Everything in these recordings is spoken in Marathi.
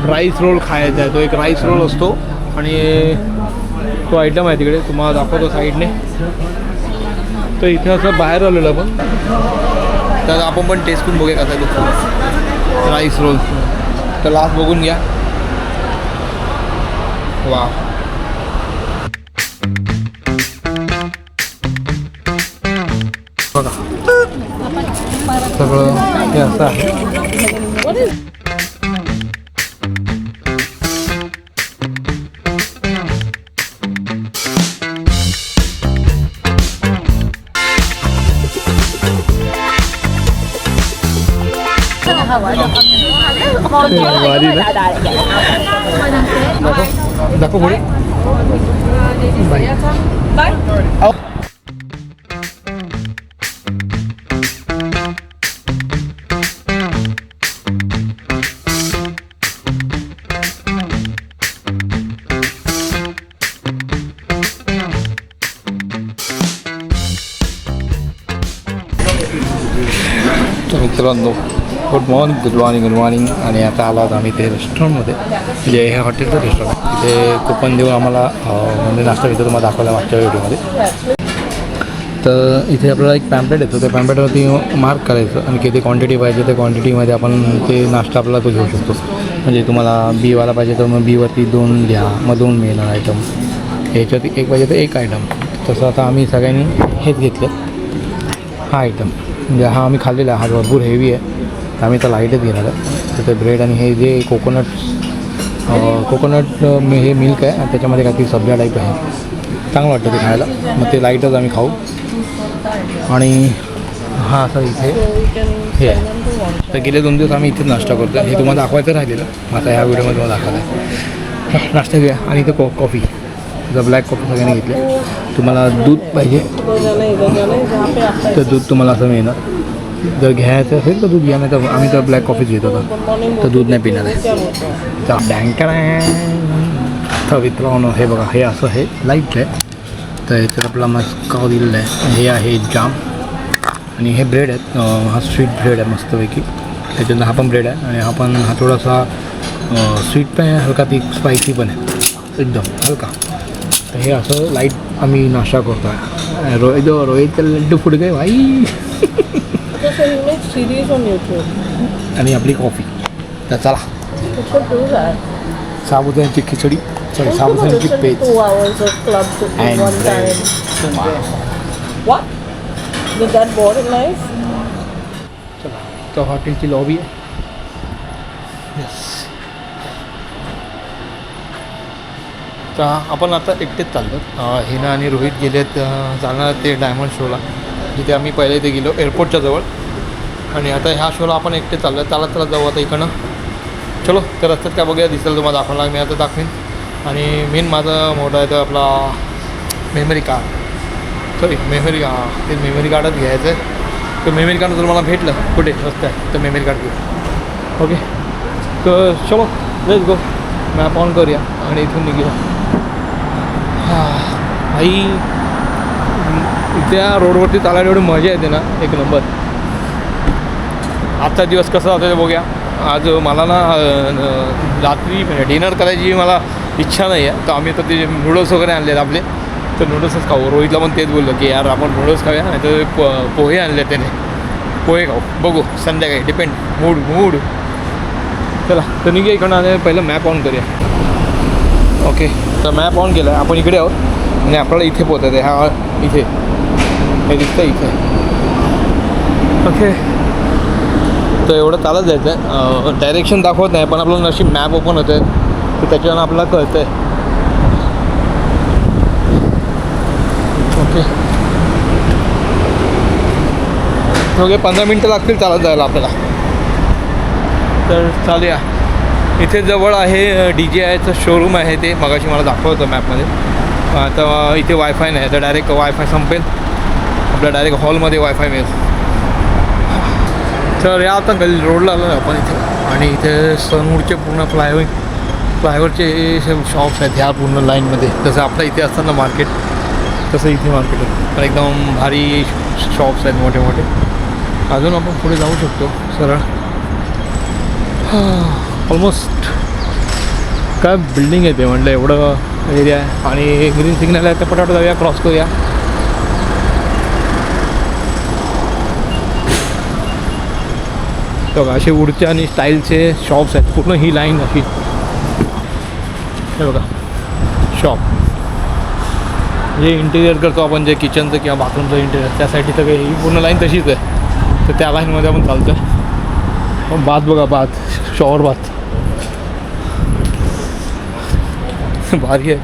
राईस रोल खायचा आहे. तो एक राईस रोल असतो आणि तो आयटम आहे तिकडे, तुम्हाला दाखवतो साईडने. तर इथे असं बाहेर आलेलं आपण, तर आपण पण टेस्ट करून बघूया कसा तो राईस रोल. तर लास्ट बघून घ्या. वा, बघा सगळं हे असं आहे. दाखव पुढे. मित्रांनो, गुड मॉर्निंग. आणि आता आलात आम्ही ते रेस्टॉरंटमध्ये, म्हणजे हे हॉटेलचं रेस्टॉरंट. तिथे कुपन देऊन आम्हाला म्हणजे नाश्ता विचार तुम्हाला दाखवला मागच्या व्हिडिओमध्ये. तर इथे आपल्याला एक पॅम्पलेट येतो, त्या पॅम्पलेटवरती मार्क करायचं आणि किती क्वांटिटी पाहिजे त्या क्वांटिटीमध्ये आपण ते नाश्ता आपल्याला तो घेऊ शकतो. म्हणजे तुम्हाला बीवाला पाहिजे तर मग बीवरती 2 घ्या, मग 2 मिळणार आयटम. ह्याच्यात एक पाहिजे तर 1 आयटम. तसं आता आम्ही सगळ्यांनी हेच घेतलं, हा आयटम. म्हणजे हा आम्ही खाल्लेला आहे, हा भरपूर हेवी आहे, तर आम्ही तर लाईटच घेणार आहे. तर ते ब्रेड आणि हे जे कोकोनट हे मिल्क आहे आणि त्याच्यामध्ये काहीतरी सब्जा टाईप आहे, चांगलं वाटतं ते खायला. मग ते लाईटच आम्ही खाऊ. आणि हा असं इथे हे आहे. तर गेले 2 दिवस आम्ही इथेच नाश्ता करतो. हे तुम्हाला दाखवायचं राहिलेलं, आता ह्या व्हिडिओमध्ये तुम्हाला दाखवायला आहे. नाश्ता घ्या. आणि इथे कॉफी, जर ब्लॅक कॉफी सगळ्यांनी घेतली. तुम्हाला दूध पाहिजे तर दूध तुम्हाला असं मिळणार. जर घ्यायचं असेल तर दूध घ्या, नाही तर आम्ही तर ब्लॅक कॉफीच घेत होता, तर दूध नाही पिणार आहे. तर बँकर आहे. तर मित्रांनो हे बघा, हे असं हे लाईट आहे. तर ह्याच्यात आपला मस्काव दिलेला आहे. हे आहे जाम आणि हे ब्रेड आहेत. हा स्वीट ब्रेड आहे मस्तपैकी. त्याच्यानंतर हा पण ब्रेड आहे आणि हा थोडासा स्वीट पण आहे, हलका ती स्पायसी पण आहे, एकदम हलका. तर हे असं लाईट आम्ही नाश्ता करतो आहे. रोहितचा लड्डू फुट गए भाई. आणि आपली कॉफी. तर चला, साबुदाण्याची खिचडी, साबुदाण्याची पेज चला. तर हॉटेलची लॉबी आहे. येस. तर आपण आता एकटेच चाललो. हिना आणि रोहित गेलेत जाणार ते डायमंड शोला, जिथे आम्ही पहिले इथे गेलो एअरपोर्टच्या जवळ. आणि आता ह्या शोला आपण एकटे चाललो आहे. त्याला जाऊ आता इकडनं. चलो, त्या रस्त्यात काय बघूया दिसेल तुम्हाला दाखवणार मी आता दाखवीन. आणि मेन माझा मोठा आहे तर आपला मेमरी कार्ड, ते मेमरी कार्डच घ्यायचं आहे. तर मेमरी कार्ड जर मला भेटलं कुठे रस्त्यात तर मेमरी कार्ड घेऊ. ओके, तर चलो लेट्स गो. मॅप ऑन करूया आणि इथून निघूया. भाई, त्या रोडवरती चालायला एवढी मजा येते ना, एक नंबर. आजचा दिवस कसा होता ते बघूया. आज मला ना रात्री डिनर करायची मला इच्छा नाही आहे, तर आम्ही तर ते नूडल्स वगैरे आणलेत आपले, तर नूडल्सच खाऊ. रोहितला पण तेच बोललो की यार आपण नूडल्स खाऊया, नाही तर पोहे आणले त्याने, पोहे खाऊ. बघू संध्याकाळी, डिपेंड मूड. चला, तर निघूया इकडनं. आणि पहिलं मॅप ऑन करूया. ओके, तर मॅप ऑन केला आहे. आपण इकडे आहोत आणि आपल्याला इथे पोहोचायचं आहे. हा इथे हे दिसतं इथे. ओके, तर एवढं चालत जायचं आहे. डायरेक्शन दाखवत नाही, पण आपलं नशीब मॅप ओपन होतं आहे, तर त्याच्यानं आपल्याला कळतं आहे. ओके, 15 मिनटं लागतील चालत जायला आपल्याला. तर चालूया. इथे जवळ आहे DJIचं शोरूम आहे, ते मगाशी मला दाखवलं होतं मॅपमध्ये. आता इथे वायफाय नाही, तर डायरेक्ट वायफाय संपेल, आपल्या डायरेक्ट हॉलमध्ये वायफाय मिळेल. तर या आता गल्ली रोडला आलो आहे आपण इथे. आणि इथे सनवूडचे पूर्ण फ्लायओव्हरचे शॉप्स आहेत ह्या पूर्ण लाईनमध्ये. जसं आपल्या इथे असतं ना मार्केट, तसं इथे मार्केट आहे, पण एकदम भारी शॉप्स आहेत मोठे मोठे. अजून आपण पुढे जाऊ शकतो सरळ. ऑलमोस्ट काय बिल्डिंग आहे ते म्हटलं एवढं एरिया आहे आणि ग्रीन सिग्नल आहे तर पटापट जाऊया क्रॉस करूया. बघा असे उडच्या आणि स्टाईलचे शॉप्स आहेत पूर्ण ही लाईन अशी. हे बघा शॉप जे इंटिरियर करतो आपण जे किचनचं किंवा बाथरूमचं इंटिरियर त्यासाठी सगळे ही पूर्ण लाईन तशीच आहे. तर त्या लाईनमध्ये आपण चालतो. पण बाथ बघा बाथ शॉवर बाथ भारी आहे.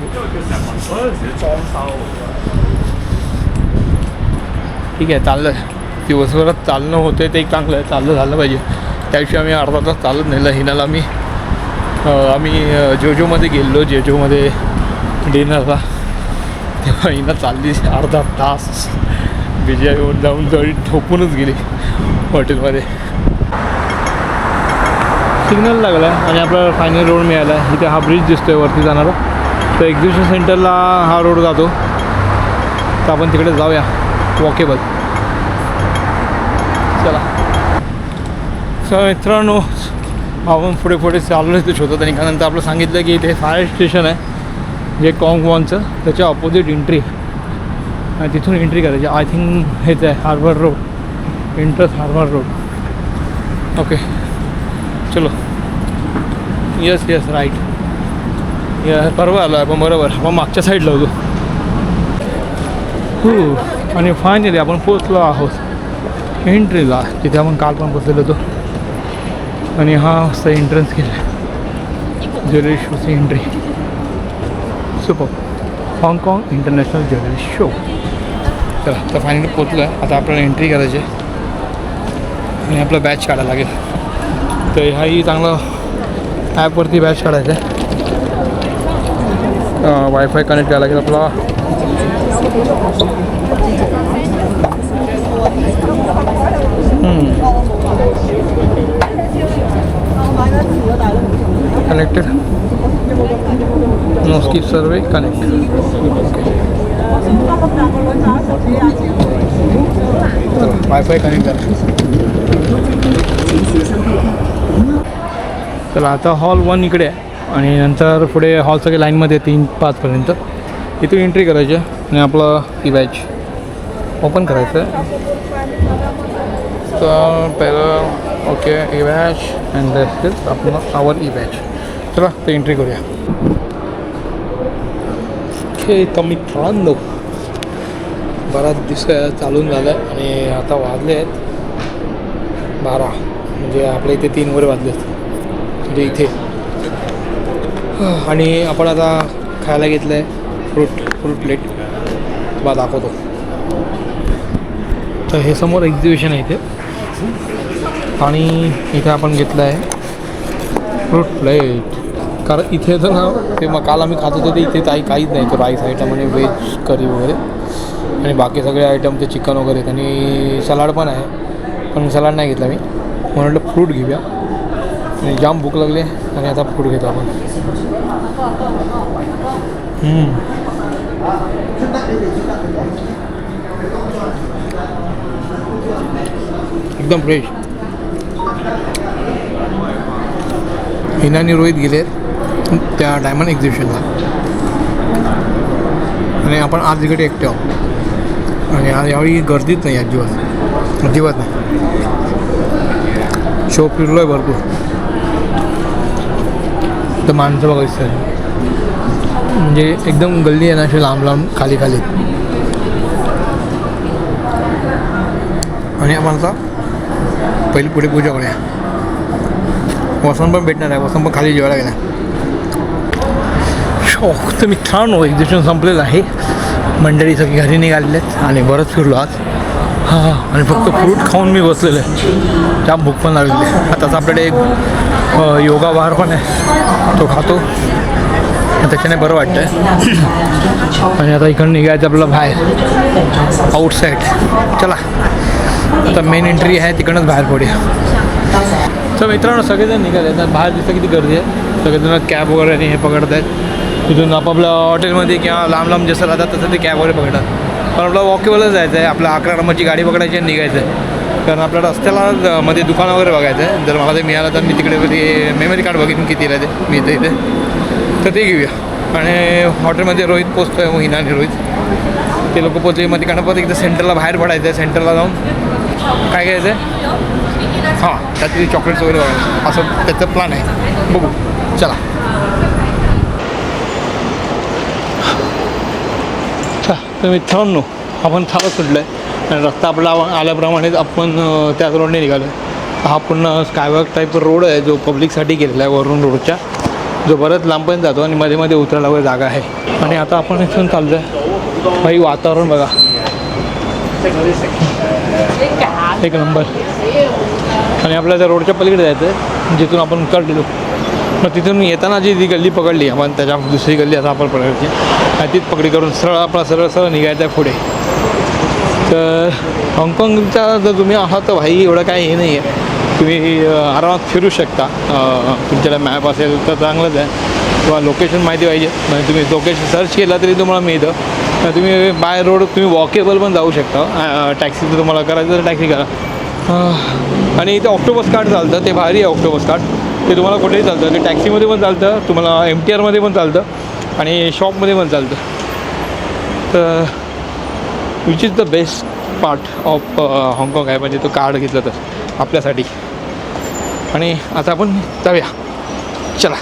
ठीक आहे चाललं दिवसभरात चालणं होतं ते एक चांगलं आहे. चाललं झालं पाहिजे. त्याविषयी आम्ही अर्धा तास चालत नेलं हिनाला. आम्ही जोजोमध्ये गेलो जेजोमध्ये डिनरला तेव्हा हिना चालली अर्धा तास बिजा येऊन जाऊन जवळ ठोपूनच गेली हॉटेलमध्ये. सिग्नल लागला आहे आणि आपला फायनल रोड मिळाला आहे. इथे हा ब्रिज दिसतो आहे वरती जाणारा. तर एक्झिबिशन सेंटरला हा रोड जातो. तर आपण तिकडे जाऊया वॉकेबल. चला मित्रांनो आपण पुढे पुढे चाललो ते शोधत आणि त्यानंतर आपलं सांगितलं की इथे फायर स्टेशन आहे जे कॉंगवॉनचं त्याच्या ऑपोजिट एंट्री आणि तिथून एंट्री करायची. आय थिंक हेच आहे harbour road interest harbour road. Okay चलो यस राईट परवा आलो आपण बरोबर. आपण मागच्या साईडला होतो. आणि फायनली आपण पोचलो आहोत एंट्रीला तिथे आपण काल पण बसलेलो होतो. आणि हा असं एंट्रन्स केलं ज्वेलरी शोची एंट्री. सुपर हाँगकाँग इंटरनॅशनल ज्वेलरी शो. चला तर फायनली पोचलो आहे. आता आपल्याला एंट्री करायची आहे आणि आपला बॅच काढायला लागेल. तर ह्याही चांगलं ॲपवरती बॅच काढायचं आहे. वायफाय कनेक्ट करायला लागेल आपला. कनेक्टेड नो स्किप सर्वे कनेक्ट. वायफाय कनेक्ट करा. चला आता हॉल 1 इकडे आहे आणि नंतर पुढे हॉल सगळे लाईनमध्ये 3-5 इथून एंट्री करायची आणि आपलं ई बॅच ओपन करायचं आहे. तर पहिलं okay E batch and this is आपलं आवर ई बॅच. चला तर एंट्री करूया. ओके तर मित्रांनो बराच दिवस चालून झालं आहे आणि आता वाजले आहेत 12 म्हणजे आपल्या इथे 3 वगैरे वाजले आहेत म्हणजे इथे. आणि आपण आता खायला घेतलं आहे फ्रूट प्लेट बा दाखवतो. तर हे समोर एक्झिबिशन आहे इथे आणि इथे आपण घेतलं आहे फ्रूट प्लेट. कारण इथे तर ना ते मग काल आम्ही खात होतो ते इथे काहीच नाही. तो राईस आयटम आणि व्हेज करी वगैरे आणि बाकी सगळे आयटम ते चिकन वगैरे आणि सलाड पण आहे. पण सलाड नाही घेतला मी म्हटलं फ्रूट घेऊया आणि जाम भूक लागली आणि आता फ्रूट घेतो आपण. एकदम फ्रेश. हिना आणि रोहित गेले त्या डायमंड एक्झिबिशनला आणि आपण आज इकडे एकटे आहोत आणि आज यावेळी गर्दीच नाही अजिबात नाही. शो फिरलो आहे भरपूर. तर माणसं बघायचं म्हणजे एकदम गल्ली आहे ना अशी लांब खाली आणि आपण आता पहिली पुढे पूजा करूया. वसंत पण भेटणार आहे. वसंत पण खाली जेवायला गेला. शोक तर मित्रांनो एक्झिबिशन संपलेलं आहे. मंडळी सगळी घरी निघालेले आहेत आणि बरंच फिरलो आज. आणि फक्त फ्रूट खाऊन मी बसलेलं आहे. त्या भूक पण लागलेली आहे. आताच आपल्याकडे एक योगा बार पण आहे तो खातो त्याच्याने बरं वाटतं आहे. आणि आता इकडून निघायचं आपल्याला बाहेर आउटसाईड. चला आता मेन एंट्री आहे तिकडनंच बाहेर पडूया. तर मित्रांनो सगळेजण निघाले तर बाहेर दिसतं किती गर्दी आहे. सगळेजण कॅब वगैरे आणि हे पकडत आहेत. तिथून आपापल्या हॉटेलमध्ये किंवा लांब जसं राहतात तसं ते कॅब वगैरे पकडतात. पण आपला वॉकेबलच जायचं आहे. आपल्या 11 नंबरची गाडी पकडायची आणि निघायचं आहे. कारण आपल्या रस्त्याला मध्ये दुकान वगैरे बघायचं आहे. जर मला ते मिळालं तर मी तिकडे ते मेमरी कार्ड बघितून कितीला ते मिळतं इथे, तर ते घेऊया. आणि हॉटेलमध्ये रोहित पोचतो आहे, हिना आणि रोहित ते लोक पोचले. मग तिकडनं परत एकदा सेंटरला बाहेर पडायचं आहे. सेंटरला जाऊन काय घ्यायचं आहे, हां त्यातली चॉकलेट्स वगैरे बघायचं, असं त्याचं प्लॅन आहे. बघू, चला. तर मित्रांनो, आपण चालत सुटलो आहे आणि रस्ता आपला आल्याप्रमाणेच आपण त्याच रोडने निघालो आहे. हा पूर्ण स्कायवॉक टाईप रोड आहे जो पब्लिकसाठी केलेला आहे, वरून रोडच्या, जो बरंच लांबपर्यंत जातो आणि मध्ये मध्ये उतरायला वगैरे जागा आहे. आणि आता आपण इथून चाललो आहे. भाई वातावरण बघा, एक नंबर. आणि आपल्याला त्या रोडच्या पलीकडे जायचं आहे जिथून आपण उतरलेलो. मग तिथून येताना जी गल्ली पकडली आपण, त्याच्या दुसरी गल्ली आता आपण पकडायची आणि तीच पकडी करून सरळ निघायचं आहे पुढे. तर हाँगकाँगच्या जर तुम्ही आहात तर भाई एवढं काय हे नाही आहे, तुम्ही आरामात फिरू शकता. तुमच्याकडे मॅप असेल तर चांगलंच आहे, किंवा लोकेशन माहिती पाहिजे म्हणजे तुम्ही लोकेशन सर्च केला तरी तुम्हाला मिळतं. तुम्ही बाय रोड तुम्ही वॉकेबल पण जाऊ शकता. टॅक्सी जर तुम्हाला करायचं तर टॅक्सी करा. आणि इथे ऑक्टोपस कार्ड चालतं, ते भारी आहे ऑक्टोपस कार्ड. ते तुम्हाला कुठेही चालतं, ते टॅक्सीमध्ये पण चालतं, तुम्हाला MTRमध्ये पण चालतं आणि शॉपमध्ये पण चालतं. तर which is the best part of हाँगकाँग आहे म्हणजे तो कार्ड घेतलं तर आपल्यासाठी. आणि आता आपण जाऊया, चला.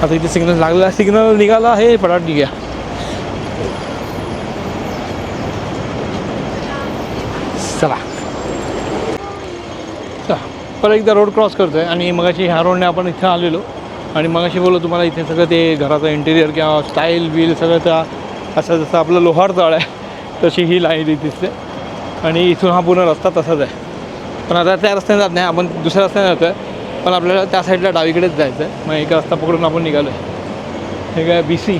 आता इथे सिग्नल लागला, सिग्नल निघाला आहे, पटाट निघूया. चला परत एकदा रोड क्रॉस करतो आहे. आणि मगाशी ह्या रोडने आपण इथं आलेलो आणि मगाशी बोललो तुम्हाला इथे सगळं ते घराचं इंटेरियर किंवा स्टाईल बिल सगळं त्या असं जसं आपलं लोहार तळ आहे तशी ही लाईन दिसते. आणि इथून हा पूर्ण रस्ता तसाच आहे. पण आता त्या रस्त्याने जात नाही, आपण दुसऱ्या रस्त्याने जातो आहे. पण आपल्याला त्या साईडला डावीकडेच जायचं आहे. मग एका रस्ता पकडून आपण निघालो आहे. हे काय BC,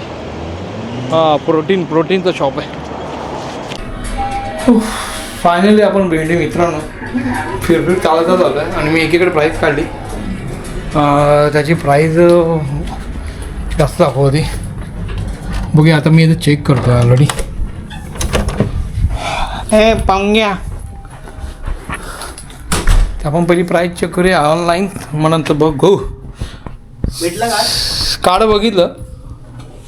हां प्रोटीनचं शॉप आहे. फायनली आपण भेटले मित्रांनो. फिरफिर चालत आलो आहे आणि मी एकीकडे प्राईस काढली. त्याची प्राईस जास्त दाखवती. बघूया आता मी इथे चेक करतो आहे ऑलरेडी. हे पांग्या, आपण पहिली प्राईस चेक करूया ऑनलाईन. म्हणून तर बघू भेटलं का कार्ड बघितलं,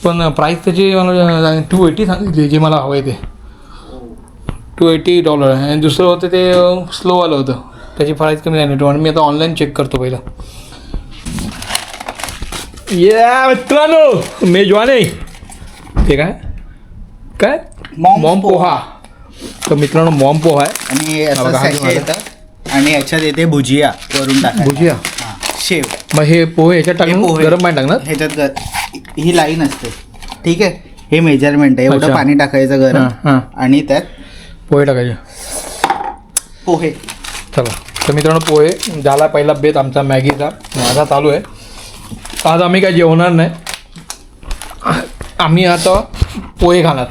पण प्राईस त्याची मला 280 सांगितली जे मला हवं आहे ते. $280 आहे. आणि दुसरं होतं ते स्लोवालं होतं, त्याची प्राईस कमी झाली. आणि मी आता ऑनलाईन चेक करतो पहिला. मित्रांनो मेजवान आहे ते काय मॉम पोहा. तर मित्रांनो मॉम पोहा आहे आणि असं सॅशे येतं आणि याच्यात येते भुजिया वरून टाका. भुजिया शेव. मग हे पोहे याच्यात टाकून गरम पाणी टाकणार. ह्याच्यात ही लाईन असते, ठीक आहे. हे मेजरमेंट आहे, एवढं अच्छा. पाणी टाकायचं गरम आणि त्यात पोहे टाकायचे. पोहे. चला तर मित्रांनो पोहे झाला पहिला बेत आमचा मॅगीचा. माझा चालू आहे. आज आम्ही काय जेवणार नाही, आम्ही आता पोहे खाणार.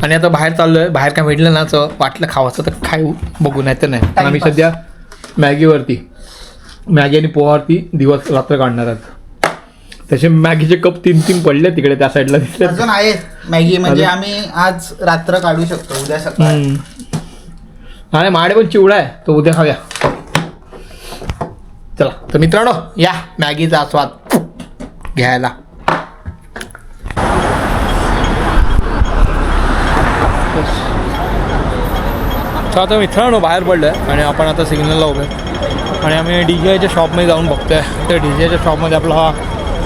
आणि आता बाहेर चाललो आहे. बाहेर काय भेटलं ना तर वाटलं खावाचं तर खाऊ, बघू नाही तर नाही. पण आम्ही सध्या मॅगी आणि पोहावरती दिवस रात्र काढणार आहोत. तसे मॅगीचे कप 3 पडले तिकडे त्या साईडला दिसले. अजून आहे मॅगी म्हणजे आम्ही आज रात्र काढू शकतो, उद्या सकाळी. आणि माडे पण चिवडा आहे तो उद्या खाऊया. चला तर मित्रांनो या मॅगीचा आस्वाद घ्यायला. तर आता मित्रांनो बाहेर पडलो आहे आणि आपण आता सिग्नलला उभे आणि आम्ही DJIच्या शॉपमध्ये जाऊन बघतो आहे. तर DJIच्या शॉपमध्ये आपला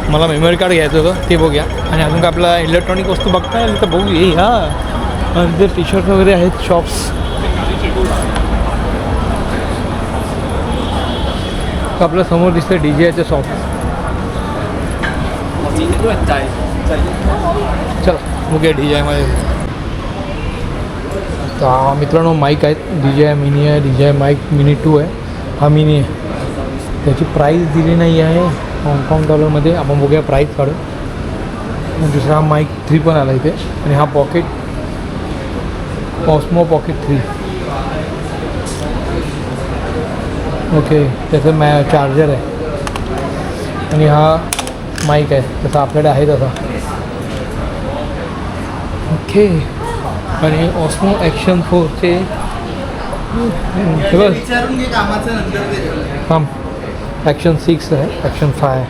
मला मेमरी कार्ड घ्यायचं होतं ते बघूया. आणि अजून काय आपला इलेक्ट्रॉनिक वस्तू बघता येईल तर बघू ये. हां आणि ते टी-शर्ट वगैरे आहेत शॉप्स. आपल्या समोर दिसतं DJIचं शॉप. चला बघूया DJIमध्ये. तर मित्रांनो माईक आहेत, DJI मिनी आहे, DJI माईक मिनी 2 आहे. हा मिनी आहे. त्याची प्राईस दिली नाही आहे हाँगकाँग डॉलरमध्ये. आपण बघूया प्राईस काढू. दुसरा हा माईक 3 पण आला इथे. आणि हा ऑस्मो पॉकेट 3. ओके त्याचं चार्जर आहे. आणि हा माईक आहे तसा आपल्याकडे आहे तसा. ओके आणि ऑस्मो ॲक्शन 4चे हे बघ विचारून घे कामाचं नंतर ते. थांब ॲक्शन 6 आहे ॲक्शन 5 आहे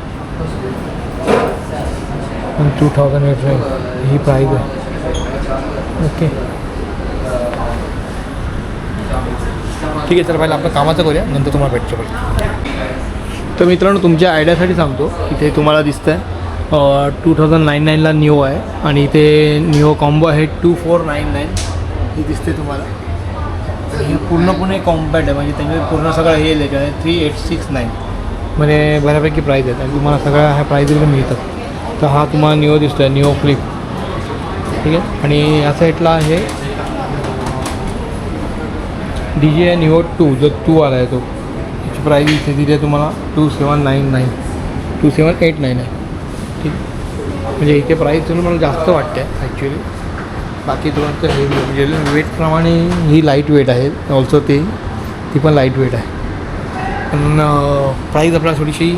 आणि 2008 ही प्राईज आहे ओके ठीक आहे. तर पहिलं आपलं कामाचं करूया नंतर तुम्हाला भेटतो पण. तर मित्रांनो तुमच्या आयडियासाठी सांगतो इथे तुम्हाला दिसतं आहे 2099ला निओ आहे आणि इथे निओ कॉम्बो आहे 2499 ही दिसते तुम्हाला. हे पूर्णपणे कॉम्पॅक्ट आहे म्हणजे त्यामध्ये पूर्ण सगळं हे लिहिलं आहे 3869 म्हणजे बऱ्यापैकी प्राईज आहेत आणि तुम्हाला सगळ्या ह्या प्राईजमध्ये मिळतात. तर हा तुम्हाला निओ दिसतो आहे निओ फ्लिप ठीक आहे. आणि या साईडला आहे DJI निओ 2 जो 2 आला आहे तो त्याची प्राईज इथे दिली आहे तुम्हाला 2799 2789 आहे ठीक. म्हणजे इथे प्राईस तुम्ही मला जास्त वाटते ॲक्च्युली. बाकी तुला हे म्हणजे वेटप्रमाणे ही लाईट वेट आहे ऑल्सो ती पण लाईट वेट आहे पण प्राईज आपल्याला थोडीशी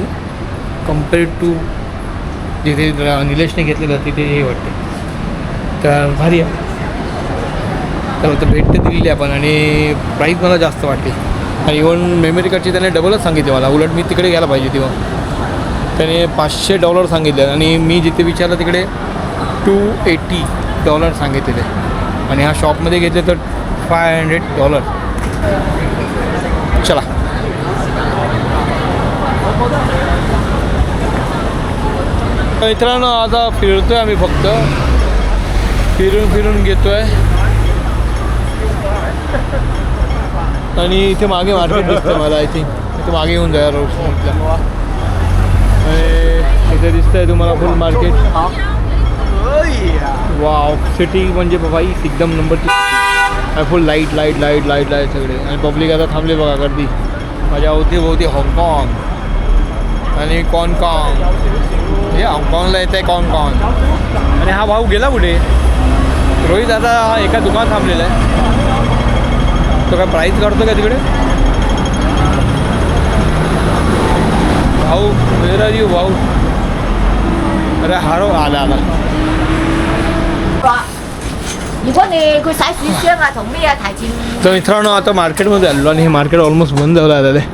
कम्पेअर्ड टू जिथे निलेशने घेतलेलं तिथे हे वाटते. तर भारी आहे. तर भेट तर दिलेली आपण आणि प्राईस मला जास्त वाटते आणि इवन मेमरी कार्डची त्याने डबलच सांगितले मला. उलट मी तिकडे घ्यायला पाहिजे तेव्हा. त्याने $500 सांगितले आणि मी जिथे विचारलं तिकडे $280 सांगितलेले आणि ह्या शॉपमध्ये घेतले तर $500. चला मित्रांनो आता फिरतोय आम्ही फक्त फिरून घेतो आहे आणि इथे मागे मार्केट दिसतं मला. आय थिंक इथे मागे येऊन जाऊया रोड फ्रंटला. इथे दिसतं आहे तुम्हाला फुल मार्केट. वाव सिटी म्हणजे बाई एकदम नंबर फुल light light light light light सगळे आणि पब्लिक आता थांबले बघा गर्दी. माझ्या अवतीभोवती हाँगकाँग आणि कॉनकॉंग हे हाँगकाँगला येतं आहे कॉनकॉंग. आणि हा भाऊ गेला कुठे रोहित आता एका दुकानात थांबलेला आहे. तो काय प्राईस काढतो का तिकडे भाऊ मेरा जी भाऊ. अरे हारो आला 如果你佢洗水箱啊同咩啊提前 तर मित्रांनो आता मार्केटमध्ये आलेलो आणि हे मार्केट ऑलमोस्ट बंद झालं आलेलं आहे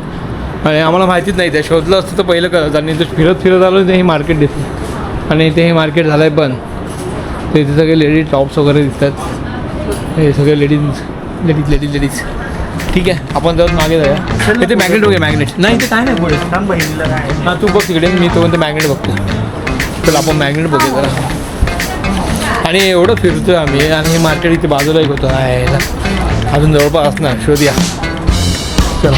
आणि आम्हाला माहितीच नाही ते शोधलं असतं तर पहिलं कळत. आणि इथं फिरत आलो ते हे मार्केट दिसलं आणि इथे हे मार्केट झालं आहे बंद. तर इथे सगळे लेडीज टॉप्स वगैरे दिसतात. हे सगळे लेडीज ठीक आहे. आपण जाऊन मागे जाऊया. इथे मॅग्नेट बघूया मॅग्नेट नाही इथे काय नाही पुढे हां तू बघ तिकडे मी तो मॅग्नेट बघतो. चला आपण मॅग्नेट बघूया जरा. आणि एवढं फिरतोय आम्ही आणि हे मार्केट इथे बाजूला एक होतं आहे अजून जवळपास असणार शोधूया चला.